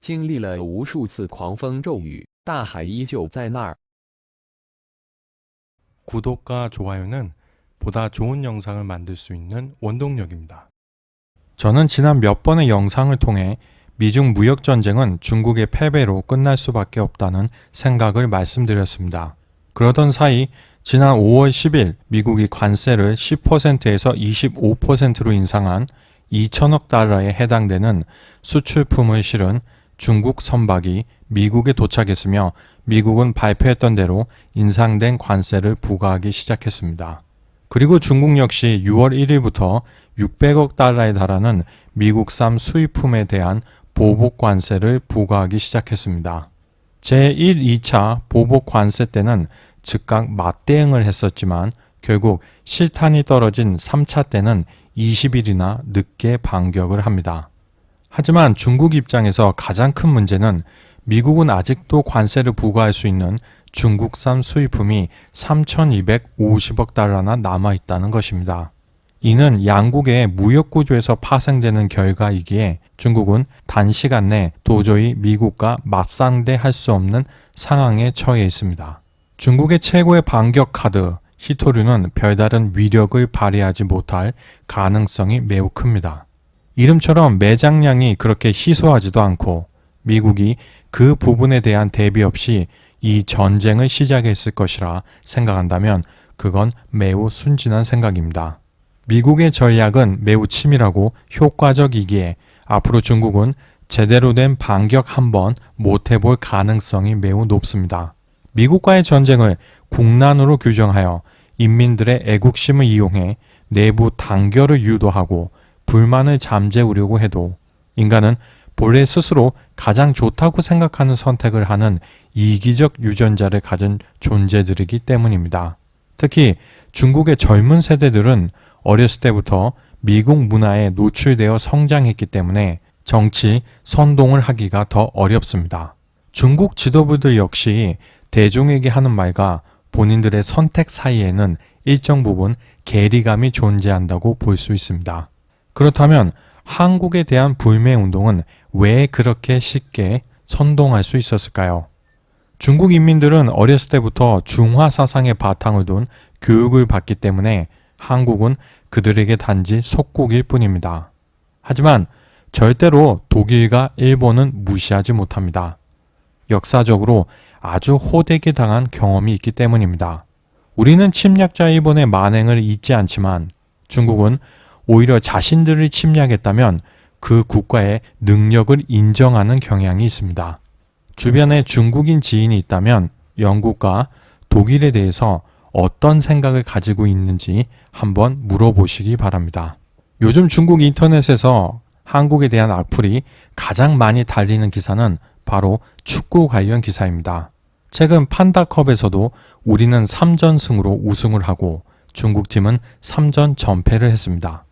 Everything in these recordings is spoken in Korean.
经历了无数次狂风骤雨，大海依旧在那儿。 구독과 좋아요는 보다 좋은 영상을 만들 수 있는 원동력입니다. 저는 지난 몇 번의 영상을 통해 미중 무역 전쟁은 중국의 패배로 끝날 수밖에 없다는 생각을 말씀드렸습니다. 그러던 사이 지난 5월 10일 미국이 관세를 10%에서 25%로 인상한 2천억 달러에 해당되는 수출품을 실은 중국 선박이 미국에 도착했으며 미국은 발표했던 대로 인상된 관세를 부과하기 시작했습니다. 그리고 중국 역시 6월 1일부터 600억 달러에 달하는 미국산 수입품에 대한 보복 관세를 부과하기 시작했습니다. 제1, 2차 보복 관세 때는 즉각 맞대응을 했었지만 결국 실탄이 떨어진 3차 때는 20일이나 늦게 반격을 합니다. 하지만 중국 입장에서 가장 큰 문제는 미국은 아직도 관세를 부과할 수 있는 중국산 수입품이 3,250억 달러나 남아있다는 것입니다. 이는 양국의 무역 구조에서 파생되는 결과이기에 중국은 단시간 내 도저히 미국과 맞상대할 수 없는 상황에 처해 있습니다. 중국의 최고의 반격 카드 희토류는 별다른 위력을 발휘하지 못할 가능성이 매우 큽니다. 이름처럼 매장량이 그렇게 희소하지도 않고 미국이 그 부분에 대한 대비 없이 이 전쟁을 시작했을 것이라 생각한다면 그건 매우 순진한 생각입니다. 미국의 전략은 매우 치밀하고 효과적이기에 앞으로 중국은 제대로 된 반격 한번 못 해볼 가능성이 매우 높습니다. 미국과의 전쟁을 국난으로 규정하여 인민들의 애국심을 이용해 내부 단결을 유도하고 불만을 잠재우려고 해도 인간은 본래 스스로 가장 좋다고 생각하는 선택을 하는 이기적 유전자를 가진 존재들이기 때문입니다. 특히 중국의 젊은 세대들은 어렸을 때부터 미국 문화에 노출되어 성장했기 때문에 정치 선동을 하기가 더 어렵습니다. 중국 지도부들 역시 대중에게 하는 말과 본인들의 선택 사이에는 일정 부분 괴리감이 존재한다고 볼 수 있습니다. 그렇다면 한국에 대한 불매 운동은 왜 그렇게 쉽게 선동할 수 있었을까요? 중국 인민들은 어렸을 때부터 중화 사상의 바탕을 둔 교육을 받기 때문에 한국은 그들에게 단지 속국일 뿐입니다. 하지만 절대로 독일과 일본은 무시하지 못합니다. 역사적으로 아주 호되게 당한 경험이 있기 때문입니다. 우리는 침략자 일본의 만행을 잊지 않지만 중국은 오히려 자신들을 침략했다면 그 국가의 능력을 인정하는 경향이 있습니다. 주변에 중국인 지인이 있다면 영국과 독일에 대해서 어떤 생각을 가지고 있는지 한번 물어보시기 바랍니다. 요즘 중국 인터넷에서 한국에 대한 악플이 가장 많이 달리는 기사는 바로 축구 관련 기사입니다. 최근 판다컵에서도 우리는 3전승으로 우승을 하고 중국팀은 3전 전패를 했습니다.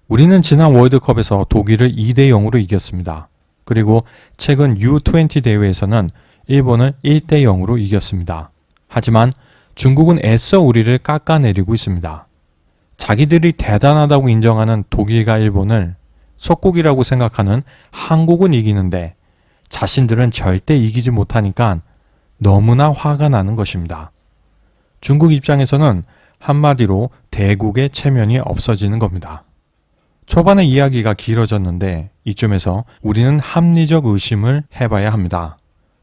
우리는 지난 월드컵에서 독일을 2대 0으로 이겼습니다. 그리고 최근 U20 대회에서는 일본을 1대 0으로 이겼습니다. 하지만 중국은 애써 우리를 깎아내리고 있습니다. 자기들이 대단하다고 인정하는 독일과 일본을 속국이라고 생각하는 한국은 이기는데 자신들은 절대 이기지 못하니까 너무나 화가 나는 것입니다. 중국 입장에서는 한마디로 대국의 체면이 없어지는 겁니다. 초반에 이야기가 길어졌는데 이쯤에서 우리는 합리적 의심을 해봐야 합니다.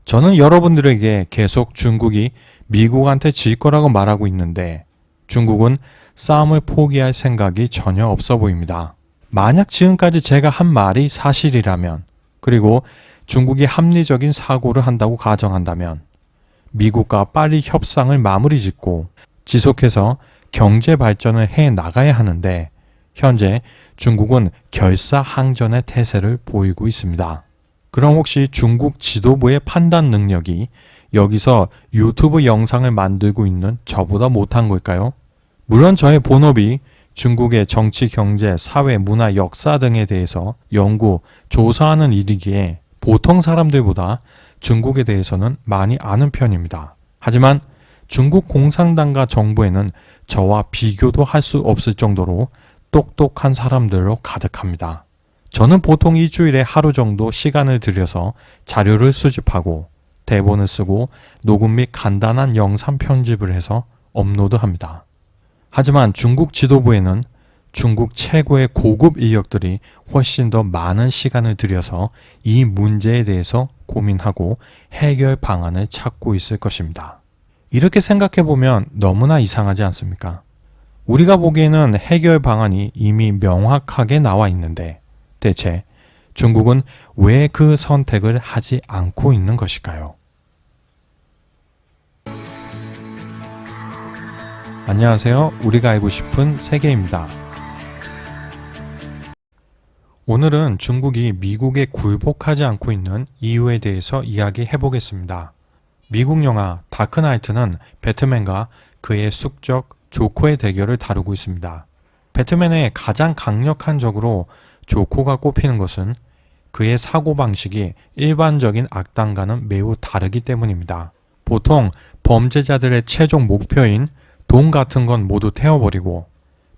저는 여러분들에게 계속 중국이 미국한테 질 거라고 말하고 있는데 중국은 싸움을 포기할 생각이 전혀 없어 보입니다. 만약 지금까지 제가 한 말이 사실이라면 그리고 중국이 합리적인 사고를 한다고 가정한다면 미국과 빨리 협상을 마무리 짓고 지속해서 경제 발전을 해 나가야 하는데 현재 중국은 결사항전의 태세를 보이고 있습니다. 그럼 혹시 중국 지도부의 판단 능력이 여기서 유튜브 영상을 만들고 있는 저보다 못한 걸까요? 물론 저의 본업이 중국의 정치, 경제, 사회, 문화, 역사 등에 대해서 연구, 조사하는 일이기에 보통 사람들보다 중국에 대해서는 많이 아는 편입니다. 하지만 중국 공산당과 정부에는 저와 비교도 할 수 없을 정도로 똑똑한 사람들로 가득합니다. 저는 보통 일주일에 하루 정도 시간을 들여서 자료를 수집하고 대본을 쓰고 녹음 및 간단한 영상 편집을 해서 업로드합니다. 하지만 중국 지도부에는 중국 최고의 고급 인력들이 훨씬 더 많은 시간을 들여서 이 문제에 대해서 고민하고 해결 방안을 찾고 있을 것입니다. 이렇게 생각해보면 너무나 이상하지 않습니까? 우리가 보기에는 해결 방안이 이미 명확하게 나와 있는데 대체 중국은 왜 그 선택을 하지 않고 있는 것일까요? 안녕하세요. 우리가 알고 싶은 세계입니다. 오늘은 중국이 미국에 굴복하지 않고 있는 이유에 대해서 이야기해 보겠습니다. 미국 영화 다크나이트는 배트맨과 그의 숙적 조커의 대결을 다루고 있습니다. 배트맨의 가장 강력한 적으로 조커가 꼽히는 것은 그의 사고방식이 일반적인 악당과는 매우 다르기 때문입니다. 보통 범죄자들의 최종 목표인 돈 같은 건 모두 태워버리고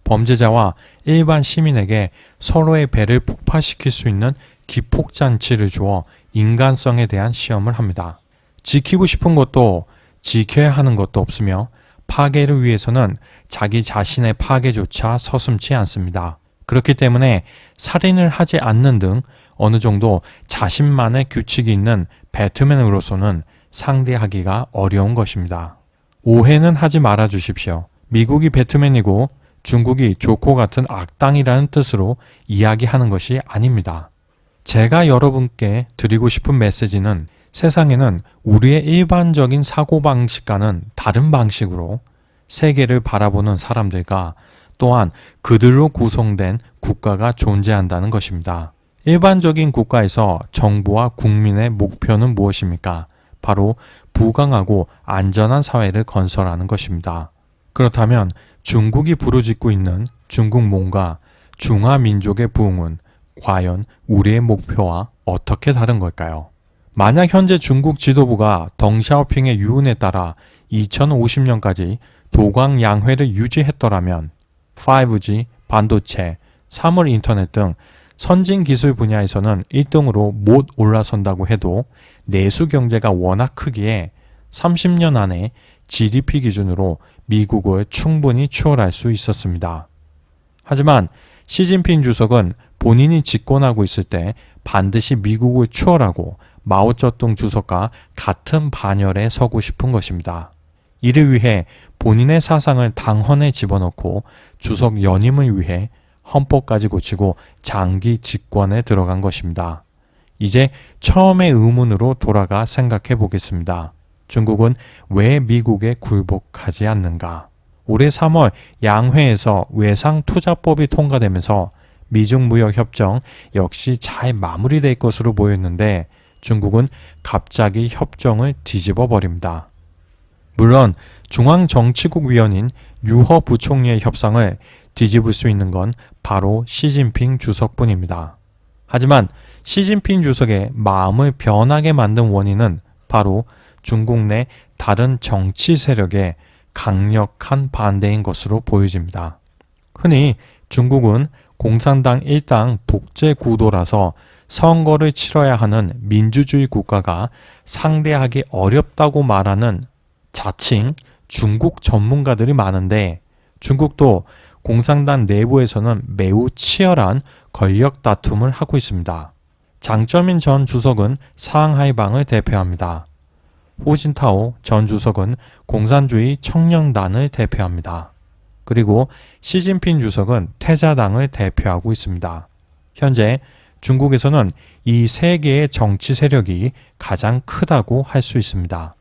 범죄자와 일반 시민에게 서로의 배를 폭파시킬 수 있는 기폭장치를 주어 인간성에 대한 시험을 합니다. 지키고 싶은 것도 지켜야 하는 것도 없으며 파괴를 위해서는 자기 자신의 파괴조차 서슴지 않습니다. 그렇기 때문에 살인을 하지 않는 등 어느 정도 자신만의 규칙이 있는 배트맨으로서는 상대하기가 어려운 것입니다. 오해는 하지 말아 주십시오. 미국이 배트맨이고 중국이 조커 같은 악당이라는 뜻으로 이야기하는 것이 아닙니다. 제가 여러분께 드리고 싶은 메시지는 세상에는 우리의 일반적인 사고방식과는 다른 방식으로 세계를 바라보는 사람들과 또한 그들로 구성된 국가가 존재한다는 것입니다. 일반적인 국가에서 정부와 국민의 목표는 무엇입니까? 바로 부강하고 안전한 사회를 건설하는 것입니다. 그렇다면 중국이 부르짖고 있는 중국몽과 중화민족의 부흥은 과연 우리의 목표와 어떻게 다른 걸까요? 만약 현재 중국 지도부가 덩샤오핑의 유언에 따라 2050년까지 도광양회를 유지했더라면 5G, 반도체, 사물 인터넷 등 선진 기술 분야에서는 1등으로 못 올라선다고 해도 내수 경제가 워낙 크기에 30년 안에 GDP 기준으로 미국을 충분히 추월할 수 있었습니다. 하지만 시진핑 주석은 본인이 집권하고 있을 때 반드시 미국을 추월하고 마오쩌둥 주석과 같은 반열에 서고 싶은 것입니다. 이를 위해 본인의 사상을 당헌에 집어넣고 주석 연임을 위해 헌법까지 고치고 장기 집권에 들어간 것입니다. 이제 처음의 의문으로 돌아가 생각해 보겠습니다. 중국은 왜 미국에 굴복하지 않는가? 올해 3월 양회에서 외상투자법이 통과되면서 미중 무역협정 역시 잘 마무리될 것으로 보였는데 중국은 갑자기 협정을 뒤집어 버립니다. 물론 중앙정치국 위원인 유허 부총리의 협상을 뒤집을 수 있는 건 바로 시진핑 주석뿐입니다. 하지만 시진핑 주석의 마음을 변하게 만든 원인은 바로 중국 내 다른 정치 세력의 강력한 반대인 것으로 보여집니다. 흔히 중국은 공산당 일당 독재 구도라서 선거를 치러야 하는 민주주의 국가가 상대하기 어렵다고 말하는 자칭 중국 전문가들이 많은데 중국도 공산당 내부에서는 매우 치열한 권력 다툼을 하고 있습니다. 장쩌민 전 주석은 상하이방을 대표합니다. 호진타오 전 주석은 공산주의 청년단을 대표합니다. 그리고 시진핑 주석은 태자당을 대표하고 있습니다. 현재 중국에서는 이 세 개의 정치 세력이 가장 크다고 할 수 있습니다.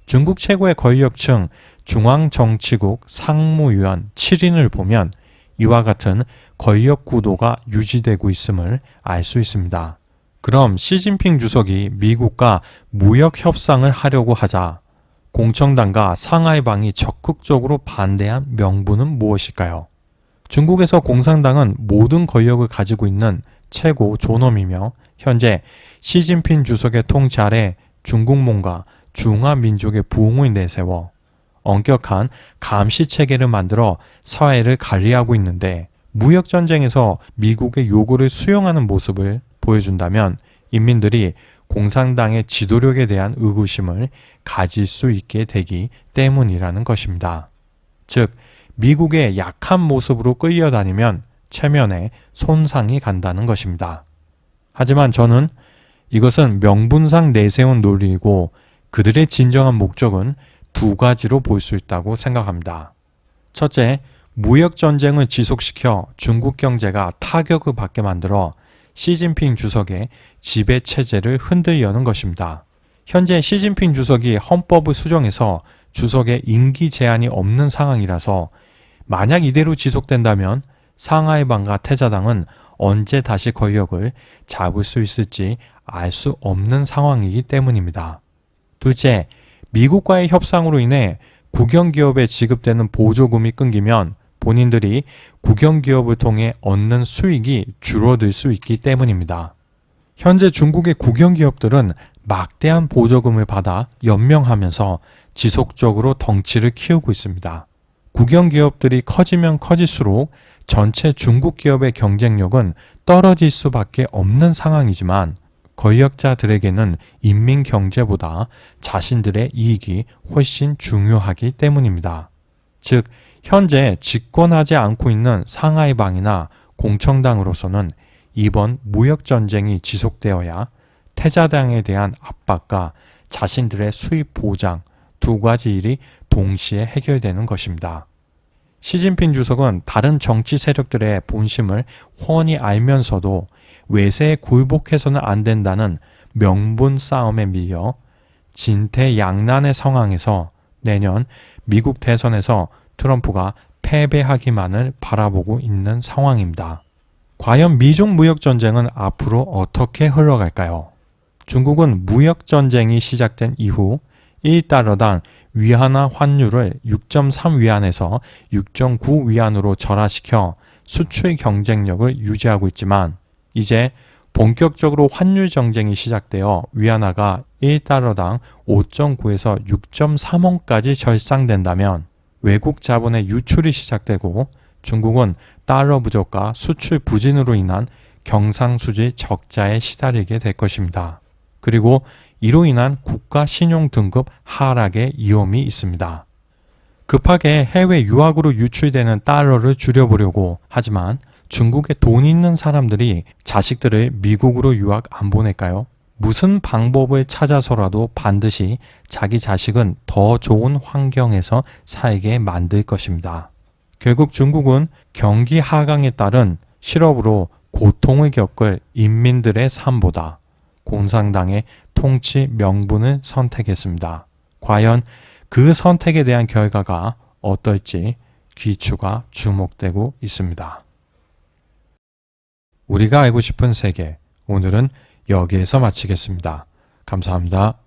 중국 최고의 권력층 중앙정치국 상무위원 7인을 보면 이와 같은 권력 구도가 유지되고 있음을 알 수 있습니다. 그럼 시진핑 주석이 미국과 무역 협상을 하려고 하자 공청당과 상하이방이 적극적으로 반대한 명분은 무엇일까요? 중국에서 공산당은 모든 권력을 가지고 있는 최고 존엄이며 현재 시진핑 주석의 통치 아래 중국몽과 중화민족의 부흥을 내세워 엄격한 감시 체계를 만들어 사회를 관리하고 있는데 무역전쟁에서 미국의 요구를 수용하는 모습을 보여준다면 인민들이 공산당의 지도력에 대한 의구심을 가질 수 있게 되기 때문이라는 것입니다. 즉, 미국의 약한 모습으로 끌려다니면 체면에 손상이 간다는 것입니다. 하지만 저는 이것은 명분상 내세운 논리이고 그들의 진정한 목적은 두 가지로 볼 수 있다고 생각합니다. 첫째, 무역전쟁을 지속시켜 중국 경제가 타격을 받게 만들어 시진핑 주석의 지배체제를 흔들려는 것입니다. 현재 시진핑 주석이 헌법을 수정해서 주석의 임기 제한이 없는 상황이라서 만약 이대로 지속된다면 상하이방과 태자당은 언제 다시 권력을 잡을 수 있을지 알 수 없는 상황이기 때문입니다. 둘째, 미국과의 협상으로 인해 국영기업에 지급되는 보조금이 끊기면 본인들이 국영기업을 통해 얻는 수익이 줄어들 수 있기 때문입니다. 현재 중국의 국영기업들은 막대한 보조금을 받아 연명하면서 지속적으로 덩치를 키우고 있습니다. 국영기업들이 커지면 커질수록 전체 중국 기업의 경쟁력은 떨어질 수밖에 없는 상황이지만 권력자들에게는 인민 경제보다 자신들의 이익이 훨씬 중요하기 때문입니다. 즉, 현재 집권하지 않고 있는 상하이방이나 공청당으로서는 이번 무역전쟁이 지속되어야 태자당에 대한 압박과 자신들의 수입 보장 두 가지 일이 동시에 해결되는 것입니다. 시진핑 주석은 다른 정치 세력들의 본심을 훤히 알면서도 외세에 굴복해서는 안 된다는 명분 싸움에 밀려 진퇴양난의 상황에서 내년 미국 대선에서 트럼프가 패배하기만을 바라보고 있는 상황입니다. 과연 미중 무역전쟁은 앞으로 어떻게 흘러갈까요? 중국은 무역전쟁이 시작된 이후 1달러당 위안화 환율을 6.3위안에서 6.9위안으로 절하시켜 수출 경쟁력을 유지하고 있지만 이제 본격적으로 환율 정쟁이 시작되어 위안화가 1달러당 5.9에서 6.3원까지 절상된다면 외국 자본의 유출이 시작되고 중국은 달러 부족과 수출 부진으로 인한 경상수지 적자에 시달리게 될 것입니다. 그리고 이로 인한 국가 신용 등급 하락의 위험이 있습니다. 급하게 해외 유학으로 유출되는 달러를 줄여보려고 하지만 중국에 돈 있는 사람들이 자식들을 미국으로 유학 안 보낼까요? 무슨 방법을 찾아서라도 반드시 자기 자식은 더 좋은 환경에서 살게 만들 것입니다. 결국 중국은 경기 하강에 따른 실업으로 고통을 겪을 인민들의 삶보다 공산당의 통치 명분을 선택했습니다. 과연 그 선택에 대한 결과가 어떨지 귀추가 주목되고 있습니다. 우리가 알고 싶은 세계, 오늘은 여기에서 마치겠습니다. 감사합니다.